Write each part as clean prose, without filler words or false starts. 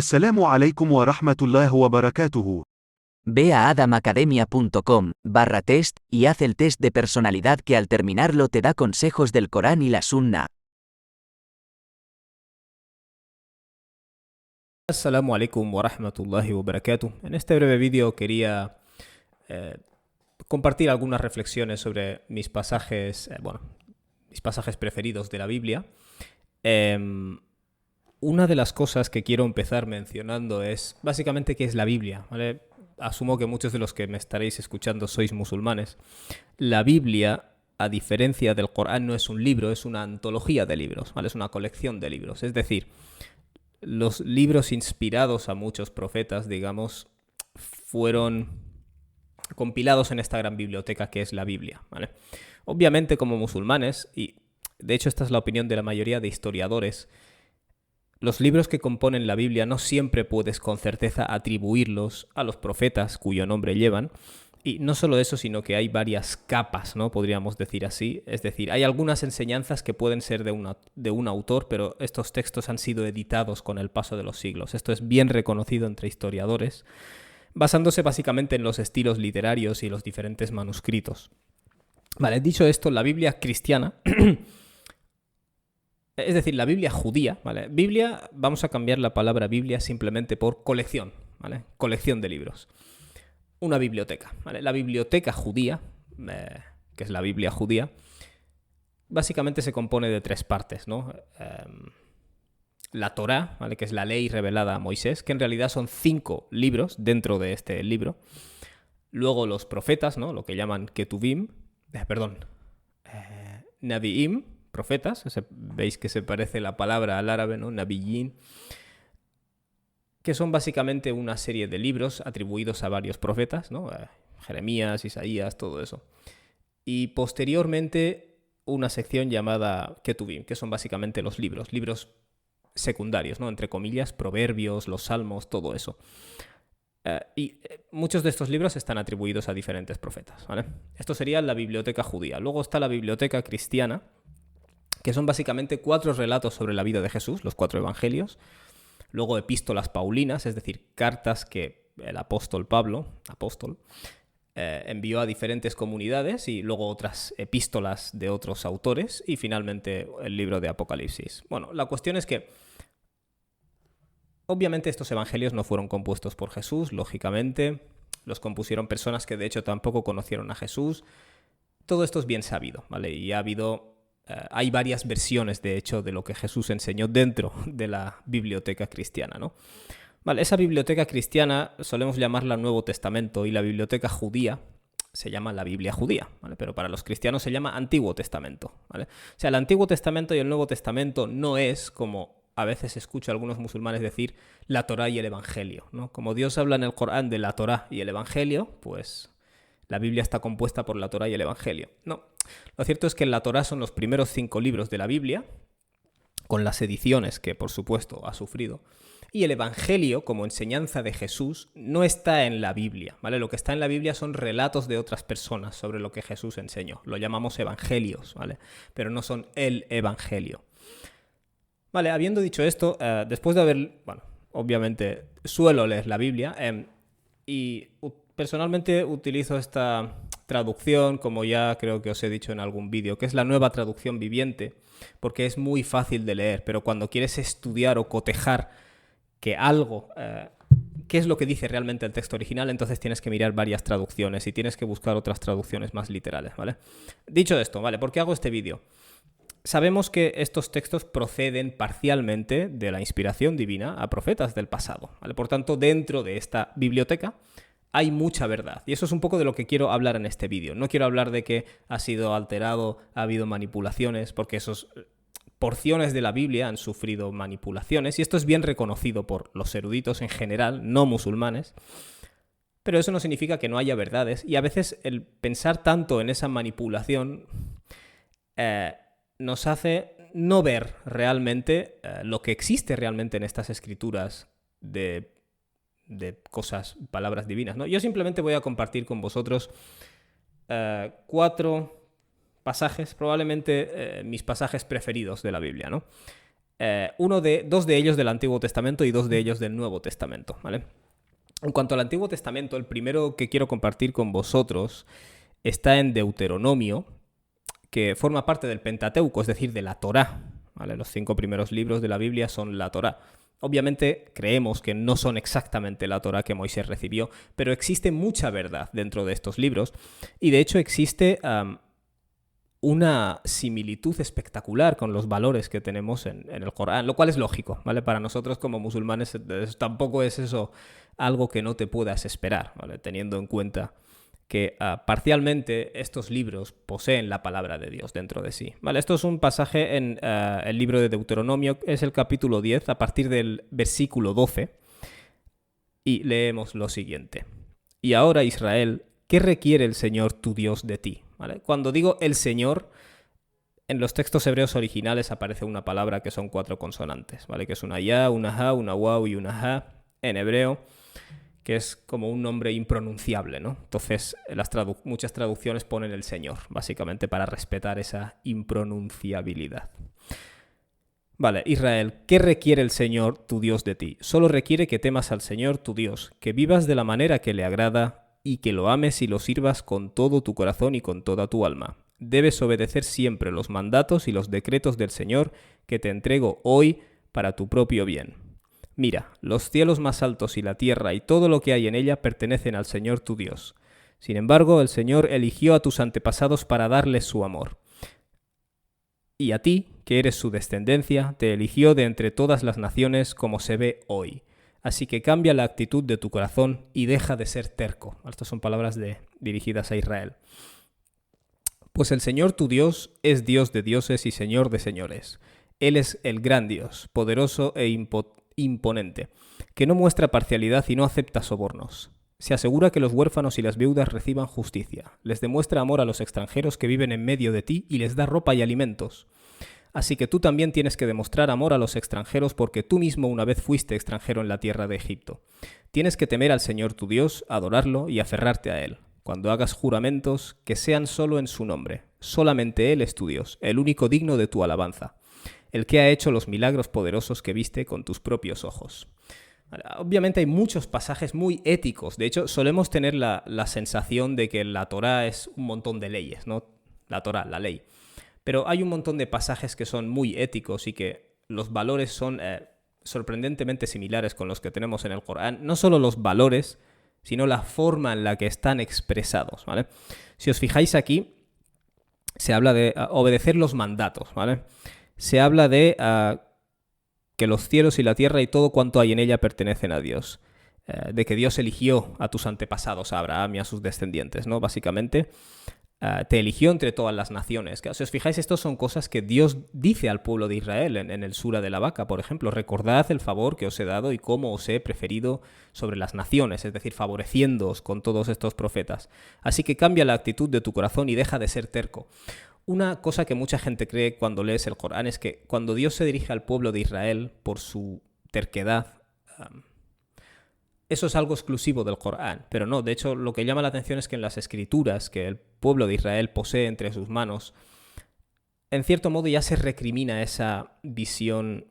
السلام عليكم ورحمة الله وبركاته. Ve a adamacademia.com/test y haz el test de personalidad que al terminarlo te da consejos del Corán y la Sunna. Assalamu alaikum wa rahmatullahi wa barakatuh. En este breve vídeo quería compartir algunas reflexiones sobre mis pasajes preferidos de la Biblia. Una de las cosas que quiero empezar mencionando es básicamente qué es la Biblia, ¿vale? Asumo que muchos de los que me estaréis escuchando sois musulmanes. La Biblia, a diferencia del Corán, no es un libro, es una antología de libros, ¿vale? Es una colección de libros. Es decir, los libros inspirados a muchos profetas, digamos, fueron compilados en esta gran biblioteca que es la Biblia, ¿vale? Obviamente, como musulmanes, y de hecho esta es la opinión de la mayoría de historiadores, los libros que componen la Biblia no siempre puedes con certeza atribuirlos a los profetas cuyo nombre llevan. Y no solo eso, sino que hay varias capas, ¿no? Podríamos decir así. Es decir, hay algunas enseñanzas que pueden ser de un autor, pero estos textos han sido editados con el paso de los siglos. Esto es bien reconocido entre historiadores, basándose básicamente en los estilos literarios y los diferentes manuscritos. Vale, dicho esto, la Biblia cristiana... Es decir, la Biblia judía, ¿vale? Biblia, vamos a cambiar la palabra Biblia simplemente por colección, ¿vale? Colección de libros. Una biblioteca, ¿vale? La biblioteca judía, que es la Biblia judía, básicamente se compone de tres partes, ¿no? La Torá, ¿vale? Que es la ley revelada a Moisés, que en realidad son 5 libros dentro de este libro. Luego los profetas, ¿no? Lo que llaman Ketuvim, Naviim, profetas, veis que se parece la palabra al árabe, ¿no? Nabiyin, que son básicamente una serie de libros atribuidos a varios profetas, ¿no? Jeremías, Isaías, todo eso. Y posteriormente una sección llamada Ketuvim, que son básicamente los libros secundarios, ¿no? Entre comillas, proverbios, los salmos, todo eso. Muchos de estos libros están atribuidos a diferentes profetas, ¿vale? Esto sería la biblioteca judía. Luego está la biblioteca cristiana, que son básicamente 4 relatos sobre la vida de Jesús, los 4 evangelios. Luego epístolas paulinas, es decir, cartas que el apóstol Pablo, envió a diferentes comunidades, y luego otras epístolas de otros autores, y finalmente el libro de Apocalipsis. Bueno, la cuestión es que obviamente estos evangelios no fueron compuestos por Jesús, lógicamente. Los compusieron personas que de hecho tampoco conocieron a Jesús. Todo esto es bien sabido, ¿vale? Y hay varias versiones, de hecho, de lo que Jesús enseñó dentro de la biblioteca cristiana, ¿no? Vale, esa biblioteca cristiana solemos llamarla Nuevo Testamento, y la biblioteca judía se llama la Biblia judía, ¿vale? Pero para los cristianos se llama Antiguo Testamento, ¿vale? O sea, el Antiguo Testamento y el Nuevo Testamento no es, como a veces escucho a algunos musulmanes decir, la Torá y el Evangelio, ¿no? Como Dios habla en el Corán de la Torá y el Evangelio, pues la Biblia está compuesta por la Torá y el Evangelio. No, lo cierto es que la Torá son los primeros 5 libros de la Biblia, con las ediciones que, por supuesto, ha sufrido. Y el Evangelio, como enseñanza de Jesús, no está en la Biblia, ¿vale? Lo que está en la Biblia son relatos de otras personas sobre lo que Jesús enseñó. Lo llamamos evangelios, ¿vale? Pero no son el Evangelio. Vale, habiendo dicho esto, después de obviamente suelo leer la Biblia, y personalmente utilizo esta traducción, como ya creo que os he dicho en algún vídeo, que es la Nueva Traducción Viviente, porque es muy fácil de leer, pero cuando quieres estudiar o cotejar que algo, qué es lo que dice realmente el texto original, entonces tienes que mirar varias traducciones y tienes que buscar otras traducciones más literales, ¿vale? Dicho esto, ¿vale? ¿Por qué hago este vídeo? Sabemos que estos textos proceden parcialmente de la inspiración divina a profetas del pasado, ¿vale? Por tanto, dentro de esta biblioteca hay mucha verdad, y eso es un poco de lo que quiero hablar en este vídeo. No quiero hablar de que ha sido alterado, ha habido manipulaciones, porque esas porciones de la Biblia han sufrido manipulaciones, y esto es bien reconocido por los eruditos en general, no musulmanes, pero eso no significa que no haya verdades, y a veces el pensar tanto en esa manipulación nos hace no ver realmente lo que existe realmente en estas escrituras de cosas, palabras divinas, ¿no? Yo simplemente voy a compartir con vosotros 4 pasajes, probablemente mis pasajes preferidos de la Biblia, ¿no? dos de ellos del Antiguo Testamento y 2 de ellos del Nuevo Testamento, ¿vale? En cuanto al Antiguo Testamento, el primero que quiero compartir con vosotros está en Deuteronomio, que forma parte del Pentateuco, es decir, de la Torá, ¿vale? Los 5 primeros libros de la Biblia son la Torá. Obviamente creemos que no son exactamente la Torá que Moisés recibió, pero existe mucha verdad dentro de estos libros y de hecho existe una similitud espectacular con los valores que tenemos en el Corán, lo cual es lógico, ¿vale? Para nosotros como musulmanes tampoco es eso algo que no te puedas esperar, ¿vale? Teniendo en cuenta que parcialmente estos libros poseen la palabra de Dios dentro de sí, ¿vale? Esto es un pasaje en el libro de Deuteronomio, es el capítulo 10, a partir del versículo 12, y leemos lo siguiente. Y ahora, Israel, ¿qué requiere el Señor tu Dios de ti? ¿Vale? Cuando digo el Señor, en los textos hebreos originales aparece una palabra que son 4 consonantes, ¿vale? Que es una ya, una ja, una waw y una ha en hebreo, que es como un nombre impronunciable, ¿no? Entonces, muchas traducciones ponen el Señor, básicamente para respetar esa impronunciabilidad. Vale, Israel, ¿qué requiere el Señor tu Dios de ti? Solo requiere que temas al Señor tu Dios, que vivas de la manera que le agrada y que lo ames y lo sirvas con todo tu corazón y con toda tu alma. Debes obedecer siempre los mandatos y los decretos del Señor que te entrego hoy para tu propio bien. Mira, los cielos más altos y la tierra y todo lo que hay en ella pertenecen al Señor tu Dios. Sin embargo, el Señor eligió a tus antepasados para darles su amor. Y a ti, que eres su descendencia, te eligió de entre todas las naciones como se ve hoy. Así que cambia la actitud de tu corazón y deja de ser terco. Estas son palabras dirigidas a Israel. Pues el Señor tu Dios es Dios de dioses y Señor de señores. Él es el gran Dios, poderoso e imponente, que no muestra parcialidad y no acepta sobornos. Se asegura que los huérfanos y las viudas reciban justicia. Les demuestra amor a los extranjeros que viven en medio de ti y les da ropa y alimentos. Así que tú también tienes que demostrar amor a los extranjeros porque tú mismo una vez fuiste extranjero en la tierra de Egipto. Tienes que temer al Señor tu Dios, adorarlo y aferrarte a Él. Cuando hagas juramentos, que sean solo en su nombre. Solamente Él es tu Dios, el único digno de tu alabanza. El que ha hecho los milagros poderosos que viste con tus propios ojos. Obviamente hay muchos pasajes muy éticos. De hecho, solemos tener la sensación de que la Torá es un montón de leyes, ¿no? La Torá, la ley. Pero hay un montón de pasajes que son muy éticos y que los valores son sorprendentemente similares con los que tenemos en el Corán. No solo los valores, sino la forma en la que están expresados, ¿vale? Si os fijáis aquí, se habla de obedecer los mandatos, ¿vale? Se habla de que los cielos y la tierra y todo cuanto hay en ella pertenecen a Dios. De que Dios eligió a tus antepasados, a Abraham y a sus descendientes, ¿no? Básicamente, te eligió entre todas las naciones. Si os fijáis, estas son cosas que Dios dice al pueblo de Israel en el Sura de la Vaca, por ejemplo. Recordad el favor que os he dado y cómo os he preferido sobre las naciones, es decir, favoreciéndoos con todos estos profetas. Así que cambia la actitud de tu corazón y deja de ser terco. Una cosa que mucha gente cree cuando lees el Corán es que cuando Dios se dirige al pueblo de Israel por su terquedad, eso es algo exclusivo del Corán, pero no, de hecho lo que llama la atención es que en las escrituras que el pueblo de Israel posee entre sus manos, en cierto modo ya se recrimina esa visión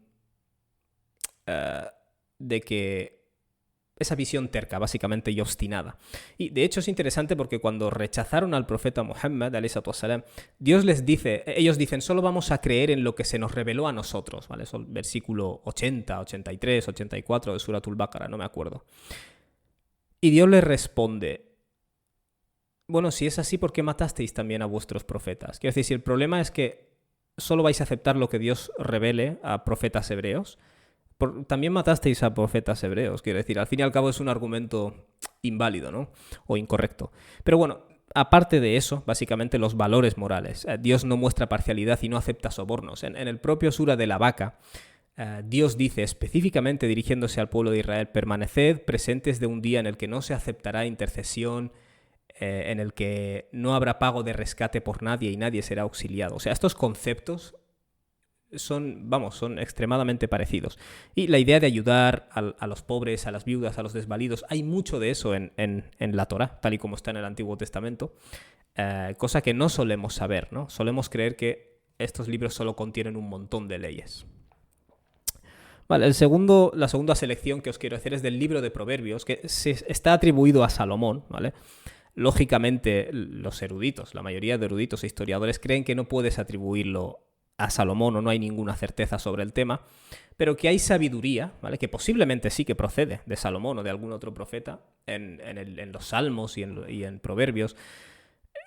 de que esa visión terca, básicamente, y obstinada. Y de hecho es interesante porque cuando rechazaron al profeta Muhammad, ﷺ, Dios les dice, ellos dicen, solo vamos a creer en lo que se nos reveló a nosotros, ¿vale? Eso es el versículo 80, 83, 84 de Suratul Baqara, no me acuerdo. Y Dios les responde, bueno, si es así, ¿por qué matasteis también a vuestros profetas? Quiero decir, si el problema es que solo vais a aceptar lo que Dios revele a profetas hebreos, también matasteis a profetas hebreos, quiero decir, al fin y al cabo es un argumento inválido, ¿no? O incorrecto. Pero bueno, aparte de eso, básicamente los valores morales. Dios no muestra parcialidad y no acepta sobornos. En el propio Sura de la Vaca, Dios dice específicamente dirigiéndose al pueblo de Israel, permaneced presentes de un día en el que no se aceptará intercesión, en el que no habrá pago de rescate por nadie y nadie será auxiliado. O sea, estos conceptos son extremadamente parecidos. Y la idea de ayudar a los pobres, a las viudas, a los desvalidos, hay mucho de eso en la Torá, tal y como está en el Antiguo Testamento, cosa que no solemos saber, ¿no? Solemos creer que estos libros solo contienen un montón de leyes. Vale, la segunda selección que os quiero hacer es del libro de Proverbios, que está atribuido a Salomón, ¿vale? Lógicamente, los eruditos, la mayoría de eruditos e historiadores creen que no puedes atribuirlo a Salomón o no hay ninguna certeza sobre el tema, pero que hay sabiduría, ¿vale? Que posiblemente sí que procede de Salomón o de algún otro profeta en los Salmos y en Proverbios.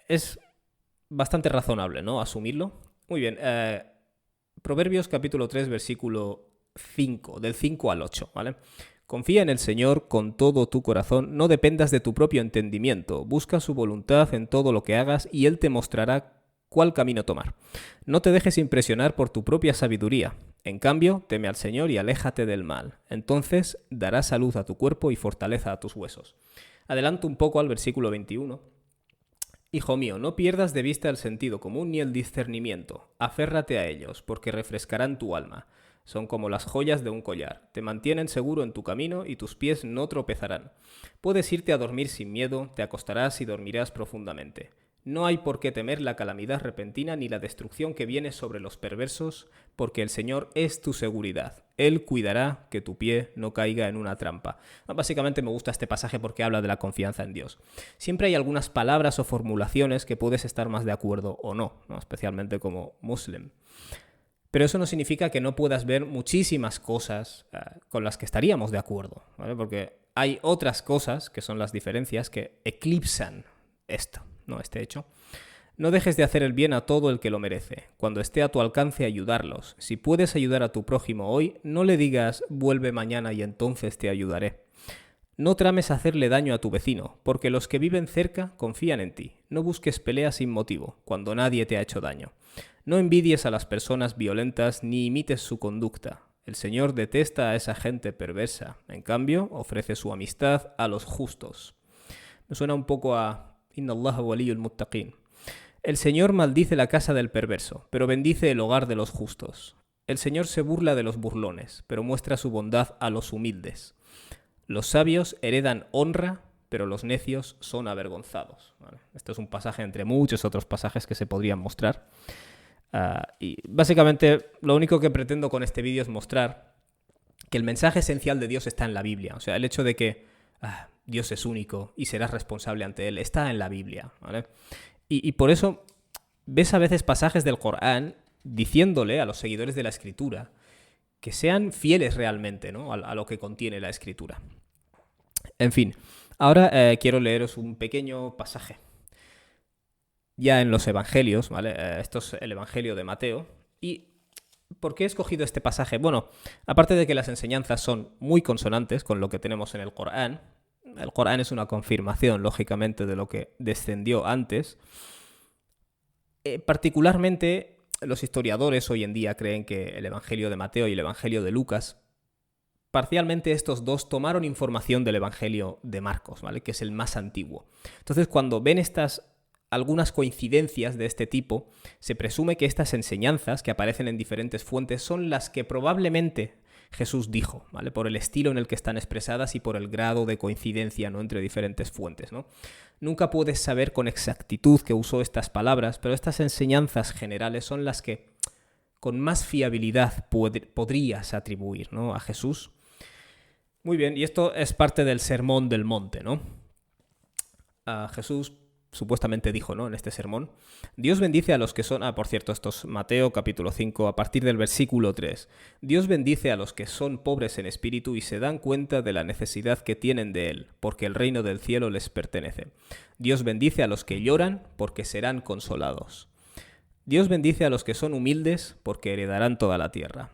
Es bastante razonable, ¿no? Asumirlo. Muy bien. Proverbios capítulo 3, versículo 5, del 5 al 8, ¿vale? Confía en el Señor con todo tu corazón, no dependas de tu propio entendimiento, busca su voluntad en todo lo que hagas y Él te mostrará cuál camino tomar. No te dejes impresionar por tu propia sabiduría, en cambio, teme al Señor y aléjate del mal. Entonces dará salud a tu cuerpo y fortaleza a tus huesos. Adelanto un poco al versículo 21. Hijo mío, no pierdas de vista el sentido común ni el discernimiento. Aférrate a ellos, porque refrescarán tu alma. Son como las joyas de un collar. Te mantienen seguro en tu camino y tus pies no tropezarán. Puedes irte a dormir sin miedo, te acostarás y dormirás profundamente. No hay por qué temer la calamidad repentina ni la destrucción que viene sobre los perversos, porque el Señor es tu seguridad. Él cuidará que tu pie no caiga en una trampa. Básicamente me gusta este pasaje porque habla de la confianza en Dios. Siempre hay algunas palabras o formulaciones que puedes estar más de acuerdo o no, especialmente como muslim. Pero eso no significa que no puedas ver muchísimas cosas con las que estaríamos de acuerdo, ¿vale? Porque hay otras cosas, que son las diferencias, que eclipsan este hecho. No dejes de hacer el bien a todo el que lo merece. Cuando esté a tu alcance, ayudarlos. Si puedes ayudar a tu prójimo hoy, no le digas vuelve mañana y entonces te ayudaré. No trames hacerle daño a tu vecino, porque los que viven cerca confían en ti. No busques peleas sin motivo, cuando nadie te ha hecho daño. No envidies a las personas violentas ni imites su conducta. El Señor detesta a esa gente perversa. En cambio, ofrece su amistad a los justos. Me suena un poco a Inna Allah waliyul muttaqin. El Señor maldice la casa del perverso, pero bendice el hogar de los justos. El Señor se burla de los burlones, pero muestra su bondad a los humildes. Los sabios heredan honra, pero los necios son avergonzados. ¿Vale? Esto es un pasaje entre muchos otros pasajes que se podrían mostrar. Y básicamente lo único que pretendo con este vídeo es mostrar que el mensaje esencial de Dios está en la Biblia. O sea, el hecho de que Dios es único y serás responsable ante Él está en la Biblia, ¿vale? Y por eso ves a veces pasajes del Corán diciéndole a los seguidores de la Escritura que sean fieles realmente, ¿no? a lo que contiene la Escritura. En fin, ahora quiero leeros un pequeño pasaje. Ya en los Evangelios, ¿vale? Esto es el Evangelio de Mateo. ¿Y por qué he escogido este pasaje? Bueno, aparte de que las enseñanzas son muy consonantes con lo que tenemos en el Corán es una confirmación, lógicamente, de lo que descendió antes. Particularmente, los historiadores hoy en día creen que el Evangelio de Mateo y el Evangelio de Lucas, parcialmente estos dos tomaron información del Evangelio de Marcos, ¿vale? Que es el más antiguo. Entonces, cuando ven algunas coincidencias de este tipo, se presume que estas enseñanzas que aparecen en diferentes fuentes son las que probablemente Jesús dijo, ¿vale? Por el estilo en el que están expresadas y por el grado de coincidencia, ¿no? entre diferentes fuentes, ¿no? Nunca puedes saber con exactitud que usó estas palabras, pero estas enseñanzas generales son las que con más fiabilidad podrías atribuir, ¿no? a Jesús. Muy bien, y esto es parte del Sermón del Monte, ¿no? Jesús supuestamente dijo, ¿no? en este sermón, Dios bendice a los que son... por cierto, esto es Mateo capítulo 5, a partir del versículo 3. Dios bendice a los que son pobres en espíritu y se dan cuenta de la necesidad que tienen de Él, porque el reino del cielo les pertenece. Dios bendice a los que lloran, porque serán consolados. Dios bendice a los que son humildes, porque heredarán toda la tierra.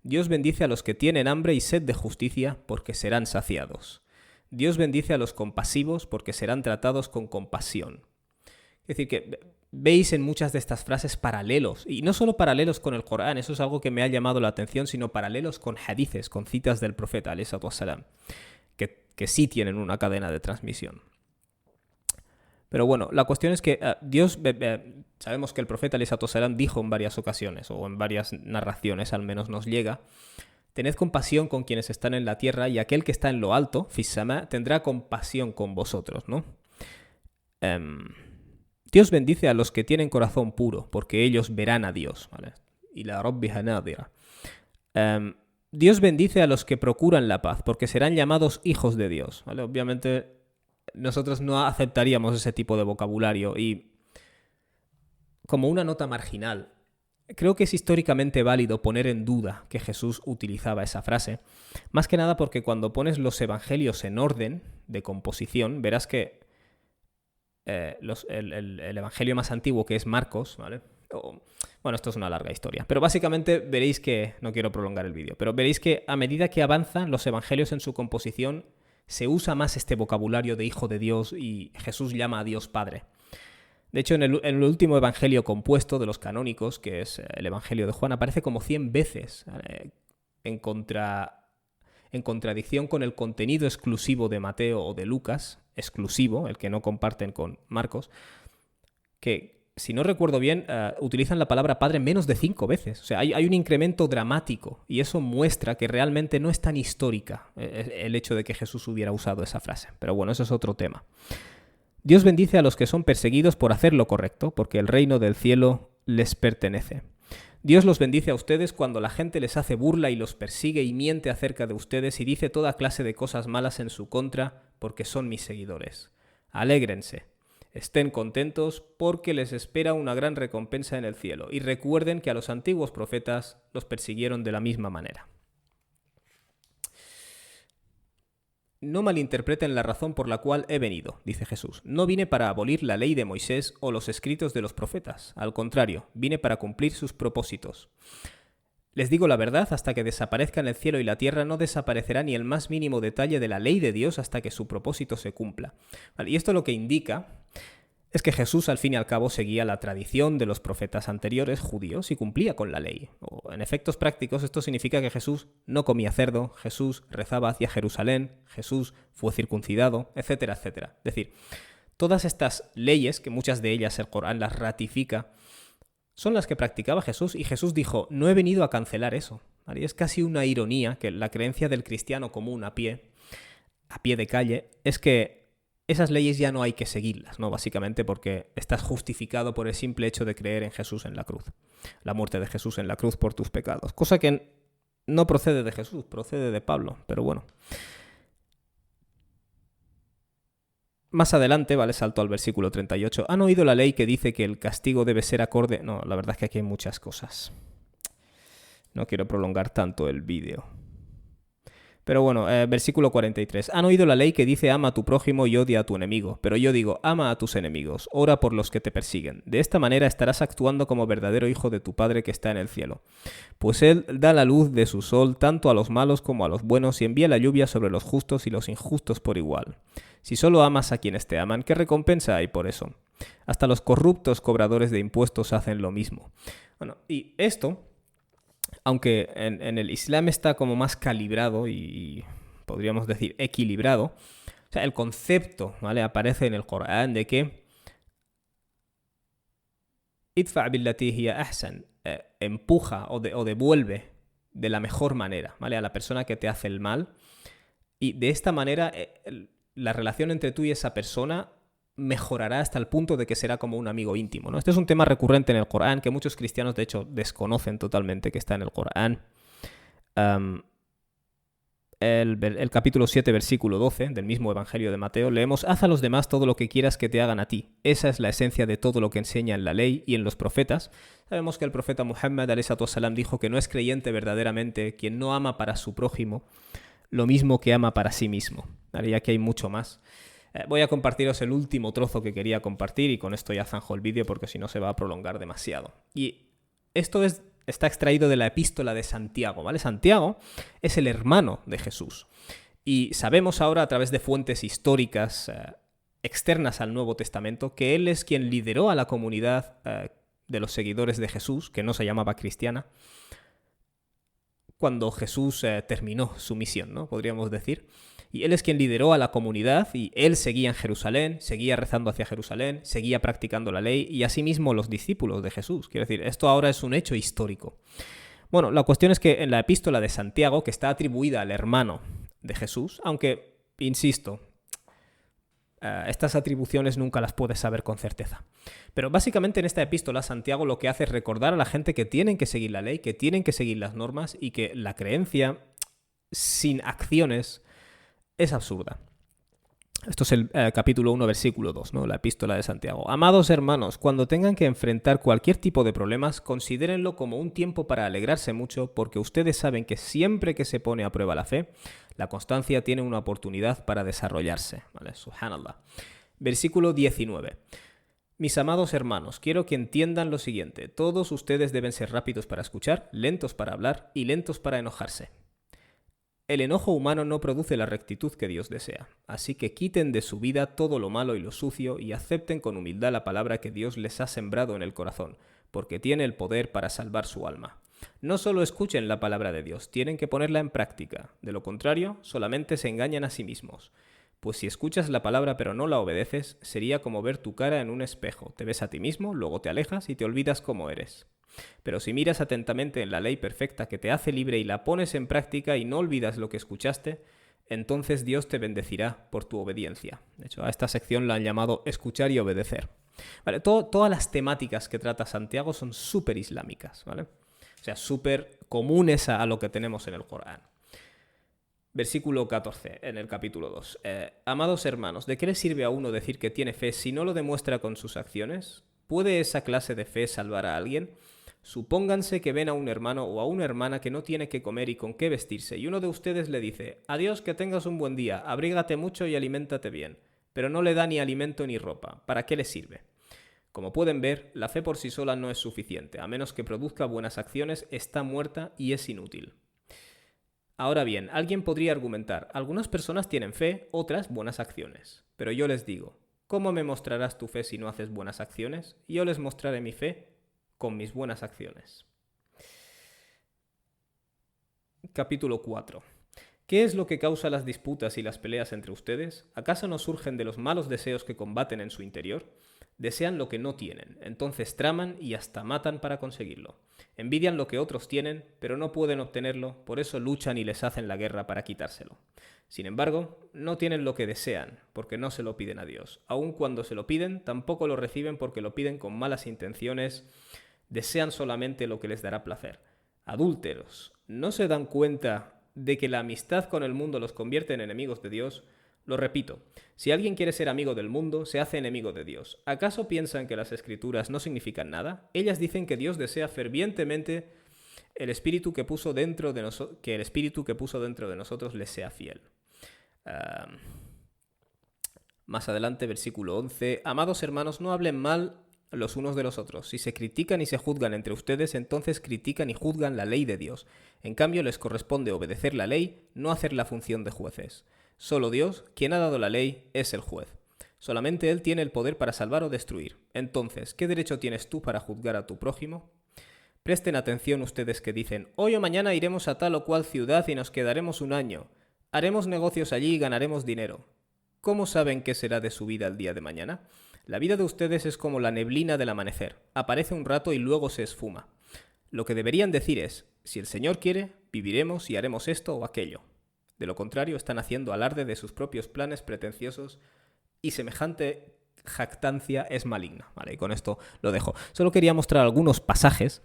Dios bendice a los que tienen hambre y sed de justicia, porque serán saciados. Dios bendice a los compasivos porque serán tratados con compasión. Es decir, que veis en muchas de estas frases paralelos, y no solo paralelos con el Corán, eso es algo que me ha llamado la atención, sino paralelos con hadices, con citas del profeta, alayhi salatu wassalam, que sí tienen una cadena de transmisión. Pero bueno, la cuestión es que Dios, sabemos que el profeta alayhi salatu wassalam dijo en varias ocasiones, o en varias narraciones al menos nos llega, tened compasión con quienes están en la tierra y aquel que está en lo alto, Fis-Sama, tendrá compasión con vosotros, ¿no? Dios bendice a los que tienen corazón puro, porque ellos verán a Dios, ¿vale? Y la Rabbiha nadira. Dios bendice a los que procuran la paz, porque serán llamados hijos de Dios, ¿vale? Obviamente nosotros no aceptaríamos ese tipo de vocabulario y como una nota marginal, creo que es históricamente válido poner en duda que Jesús utilizaba esa frase, más que nada porque cuando pones los evangelios en orden de composición, verás que el evangelio más antiguo, que es Marcos, ¿vale? Bueno, esto es una larga historia, pero básicamente veréis que, no quiero prolongar el vídeo, pero veréis que a medida que avanzan los evangelios en su composición, se usa más este vocabulario de hijo de Dios y Jesús llama a Dios Padre. De hecho, en el último evangelio compuesto de los canónicos, que es el evangelio de Juan, aparece como 100 veces en contradicción con el contenido exclusivo de Mateo o de Lucas, exclusivo, el que no comparten con Marcos, que, si no recuerdo bien, utilizan la palabra padre menos de 5 veces. O sea, hay un incremento dramático y eso muestra que realmente no es tan histórica el hecho de que Jesús hubiera usado esa frase. Pero bueno, eso es otro tema. Dios bendice a los que son perseguidos por hacer lo correcto, porque el reino del cielo les pertenece. Dios los bendice a ustedes cuando la gente les hace burla y los persigue y miente acerca de ustedes y dice toda clase de cosas malas en su contra, porque son mis seguidores. Alégrense. Estén contentos porque les espera una gran recompensa en el cielo. Y recuerden que a los antiguos profetas los persiguieron de la misma manera. No malinterpreten la razón por la cual he venido, dice Jesús. No vine para abolir la ley de Moisés o los escritos de los profetas. Al contrario, vine para cumplir sus propósitos. Les digo la verdad, hasta que desaparezcan el cielo y la tierra, no desaparecerá ni el más mínimo detalle de la ley de Dios hasta que su propósito se cumpla. Vale, y esto lo que indica es que Jesús, al fin y al cabo, seguía la tradición de los profetas anteriores judíos y cumplía con la ley. O, en efectos prácticos, esto significa que Jesús no comía cerdo, Jesús rezaba hacia Jerusalén, Jesús fue circuncidado, etcétera, etcétera. Es decir, todas estas leyes, que muchas de ellas el Corán las ratifica, son las que practicaba Jesús y Jesús dijo, no he venido a cancelar eso. Y es casi una ironía que la creencia del cristiano común a pie de calle, es que esas leyes ya no hay que seguirlas, ¿no? Básicamente porque estás justificado por el simple hecho de creer en Jesús en la cruz. La muerte de Jesús en la cruz por tus pecados. Cosa que no procede de Jesús, procede de Pablo, pero bueno. Más adelante, vale, salto al versículo 38. ¿Han oído la ley que dice que el castigo debe ser acorde? No, la verdad es que aquí hay muchas cosas. No quiero prolongar tanto el vídeo. Pero bueno, versículo 43. Han oído la ley que dice ama a tu prójimo y odia a tu enemigo. Pero yo digo, ama a tus enemigos, ora por los que te persiguen. De esta manera estarás actuando como verdadero hijo de tu Padre que está en el cielo. Pues Él da la luz de su sol tanto a los malos como a los buenos y envía la lluvia sobre los justos y los injustos por igual. Si solo amas a quienes te aman, ¿qué recompensa hay por eso? Hasta los corruptos cobradores de impuestos hacen lo mismo. Bueno, y esto, aunque en el Islam está como más calibrado y podríamos decir equilibrado, o sea, el concepto, ¿vale?, aparece en el Corán de que idfa' billati hiya ahsan, empuja o devuelve de la mejor manera, ¿vale?, a la persona que te hace el mal, y de esta manera la relación entre tú y esa persona mejorará hasta el punto de que será como un amigo íntimo, ¿no? Este es un tema recurrente en el Corán que muchos cristianos de hecho desconocen totalmente que está en el Corán. El capítulo 7, versículo 12 del mismo Evangelio de Mateo, leemos: haz a los demás todo lo que quieras que te hagan a ti. Esa es la esencia de todo lo que enseña en la ley y en los profetas. Sabemos que el profeta Muhammad ﷺ dijo que no es creyente verdaderamente quien no ama para su prójimo lo mismo que ama para sí mismo. Vale, y aquí hay mucho más. Voy a compartiros el último trozo que quería compartir y con esto ya zanjo el vídeo porque si no se va a prolongar demasiado. Y esto está extraído de la epístola de Santiago, ¿vale? Santiago es el hermano de Jesús. Y sabemos ahora a través de fuentes históricas externas al Nuevo Testamento que él es quien lideró a la comunidad de los seguidores de Jesús, que no se llamaba cristiana, cuando Jesús terminó su misión, ¿no?, podríamos decir. Y él es quien lideró a la comunidad y él seguía en Jerusalén, seguía rezando hacia Jerusalén, seguía practicando la ley y asimismo los discípulos de Jesús. Quiero decir, esto ahora es un hecho histórico. Bueno, la cuestión es que en la epístola de Santiago, que está atribuida al hermano de Jesús, aunque, insisto, estas atribuciones nunca las puedes saber con certeza. Pero básicamente en esta epístola Santiago lo que hace es recordar a la gente que tienen que seguir la ley, que tienen que seguir las normas y que la creencia sin acciones es absurda. Esto es el capítulo 1, versículo 2, ¿no? La epístola de Santiago. Amados hermanos, cuando tengan que enfrentar cualquier tipo de problemas, considérenlo como un tiempo para alegrarse mucho, porque ustedes saben que siempre que se pone a prueba la fe, la constancia tiene una oportunidad para desarrollarse. ¿Vale? Subhanallah. Versículo 19. Mis amados hermanos, quiero que entiendan lo siguiente. Todos ustedes deben ser rápidos para escuchar, lentos para hablar y lentos para enojarse. El enojo humano no produce la rectitud que Dios desea, así que quiten de su vida todo lo malo y lo sucio y acepten con humildad la palabra que Dios les ha sembrado en el corazón, porque tiene el poder para salvar su alma. No solo escuchen la palabra de Dios, tienen que ponerla en práctica, de lo contrario, solamente se engañan a sí mismos. Pues si escuchas la palabra pero no la obedeces, sería como ver tu cara en un espejo, te ves a ti mismo, luego te alejas y te olvidas cómo eres. Pero si miras atentamente en la ley perfecta que te hace libre y la pones en práctica y no olvidas lo que escuchaste, entonces Dios te bendecirá por tu obediencia. De hecho, a esta sección la han llamado escuchar y obedecer. Vale, todas las temáticas que trata Santiago son súper islámicas, ¿vale? O sea, súper comunes a lo que tenemos en el Corán. Versículo 14, en el capítulo 2. Amados hermanos, ¿de qué le sirve a uno decir que tiene fe si no lo demuestra con sus acciones? ¿Puede esa clase de fe salvar a alguien? Supónganse que ven a un hermano o a una hermana que no tiene qué comer y con qué vestirse, y uno de ustedes le dice: adiós, que tengas un buen día, abrígate mucho y aliméntate bien, pero no le da ni alimento ni ropa. ¿Para qué le sirve? Como pueden ver, la fe por sí sola no es suficiente, a menos que produzca buenas acciones, está muerta y es inútil. Ahora bien, alguien podría argumentar: algunas personas tienen fe, otras buenas acciones. Pero yo les digo: ¿cómo me mostrarás tu fe si no haces buenas acciones? Yo les mostraré mi fe con mis buenas acciones. Capítulo 4. ¿Qué es lo que causa las disputas y las peleas entre ustedes? ¿Acaso no surgen de los malos deseos que combaten en su interior? Desean lo que no tienen, entonces traman y hasta matan para conseguirlo. Envidian lo que otros tienen, pero no pueden obtenerlo, por eso luchan y les hacen la guerra para quitárselo. Sin embargo, no tienen lo que desean, porque no se lo piden a Dios. Aun cuando se lo piden, tampoco lo reciben porque lo piden con malas intenciones. Desean solamente lo que les dará placer. Adúlteros, ¿no se dan cuenta de que la amistad con el mundo los convierte en enemigos de Dios? Lo repito, si alguien quiere ser amigo del mundo, se hace enemigo de Dios. ¿Acaso piensan que las escrituras no significan nada? Ellas dicen que Dios desea fervientemente que el espíritu que puso dentro de nosotros les sea fiel. Más adelante, versículo 11. Amados hermanos, no hablen mal los unos de los otros. Si se critican y se juzgan entre ustedes, entonces critican y juzgan la ley de Dios. En cambio, les corresponde obedecer la ley, no hacer la función de jueces. Solo Dios, quien ha dado la ley, es el juez. Solamente Él tiene el poder para salvar o destruir. Entonces, ¿qué derecho tienes tú para juzgar a tu prójimo? Presten atención ustedes que dicen: hoy o mañana iremos a tal o cual ciudad y nos quedaremos un año. Haremos negocios allí y ganaremos dinero. ¿Cómo saben qué será de su vida el día de mañana? La vida de ustedes es como la neblina del amanecer. Aparece un rato y luego se esfuma. Lo que deberían decir es: si el Señor quiere, viviremos y haremos esto o aquello. De lo contrario, están haciendo alarde de sus propios planes pretenciosos y semejante jactancia es maligna. Vale, y con esto lo dejo. Solo quería mostrar algunos pasajes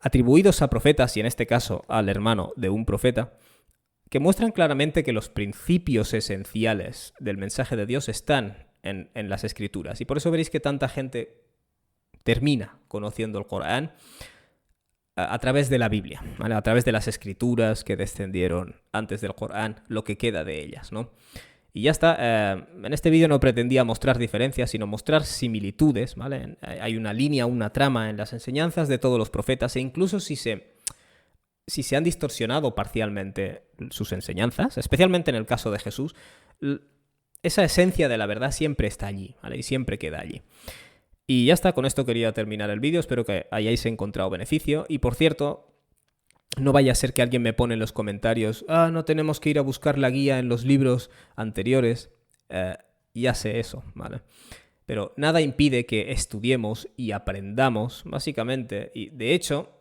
atribuidos a profetas, y en este caso al hermano de un profeta, que muestran claramente que los principios esenciales del mensaje de Dios están en las Escrituras. Y por eso veréis que tanta gente termina conociendo el Corán a través de la Biblia, ¿vale? A través de las Escrituras que descendieron antes del Corán, lo que queda de ellas, ¿no? Y ya está. En este vídeo no pretendía mostrar diferencias, sino mostrar similitudes, ¿vale? Hay una línea, una trama en las enseñanzas de todos los profetas, e incluso si se han distorsionado parcialmente sus enseñanzas, especialmente en el caso de Jesús, esa esencia de la verdad siempre está allí, ¿vale? Y siempre queda allí. Y ya está, con esto quería terminar el vídeo, espero que hayáis encontrado beneficio. Y por cierto, no vaya a ser que alguien me pone en los comentarios: no tenemos que ir a buscar la guía en los libros anteriores. Ya sé eso, ¿vale? Pero nada impide que estudiemos y aprendamos, básicamente. Y de hecho,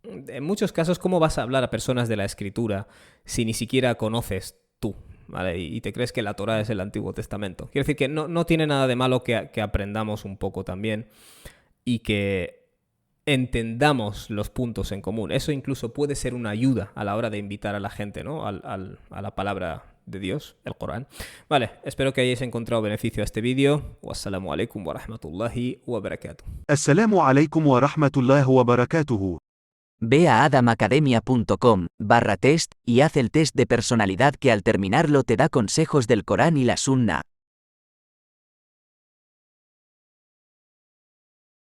en muchos casos, ¿cómo vas a hablar a personas de la Escritura si ni siquiera conoces tú, ¿vale? Y te crees que la Torá es el Antiguo Testamento? Quiero decir que no tiene nada de malo que aprendamos un poco también, y que entendamos los puntos en común. Eso incluso puede ser una ayuda a la hora de invitar a la gente, ¿no? A la palabra de Dios, el Corán. Vale, espero que hayáis encontrado beneficio a este vídeo. Wassalamu alaikum wa rahmatullahi wa barakatuh. السلام عليكم ورحمة الله وبركاته. Ve a adamacademia.com/test y haz el test de personalidad que al terminarlo te da consejos del Corán y la Sunna.